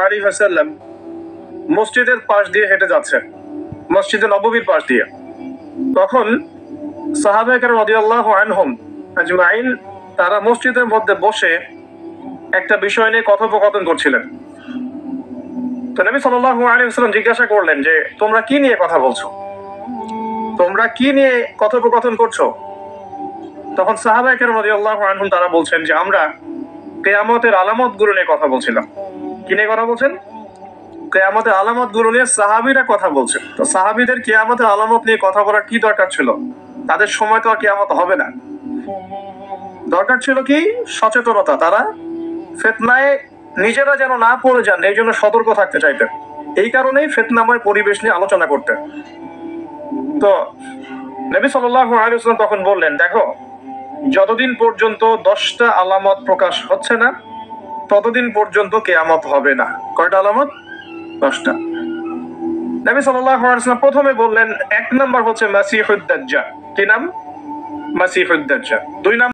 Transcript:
আলাইহি ওয়াসাল্লাম মসজিদের পাশ দিয়ে হেঁটে যাচ্ছে, মসজিদে নববীর পাশ দিয়ে। তখন সাহাবায়ে কেরাম রাদিয়াল্লাহু আনহুম আজমাইন তারা মসজিদের মধ্যে বসে একটা বিষয় নিয়ে কথোপকথন করছিলেন। তো নবী সাল্লাল্লাহু আলাইহি ওয়াসাল্লাম জিজ্ঞাসা করলেন যে তোমরা কি নিয়ে কথা বলছো, তোমরা কি নিয়ে কথোপকথন করছো? তখন সাহাবায়ে কেরাম রাদিয়াল্লাহু আনহুম তারা বলছেন যে আমরা কিয়ামতের আলামতগুলো নিয়ে কথা বলছিলাম। কি নিয়ে কথা বলছেন? কিয়ামতের আলামতগুলো নিয়ে সাহাবীরা কথা বলছেন। তো সাহাবীদের কিয়ামতের আলামত নিয়ে কথা বলার কি দরকার ছিল? তাদের সময় তো আর কিয়ামত হবে না। দরকার ছিল কি সচেতনতা, তারা ফিতনায় নিজেরা যেন না পড়ে যান এই জন্য সতর্ক থাকতে চাইতেন। এই কারণেই ফিতনাময় পরিবেশ নিয়ে আলোচনা করতেন। তো নবী সাল্লাল্লাহু আলাইহি ওয়াসাল্লাম তখন বললেন, দেখো যতদিন পর্যন্ত 10টা আলামত প্রকাশ হচ্ছে না ততদিন পর্যন্ত কিয়ামত হবে না। কয়টা আলামত? 10টা। নবী সাল্লাল্লাহু আলাইহি ওয়াসাল্লাম প্রথমে বললেন 1 নাম্বার হচ্ছে মাসিহুদ দাজ্জাল। কি নাম? মাসিহুদ দাজ্জাল। 2 নাম্বার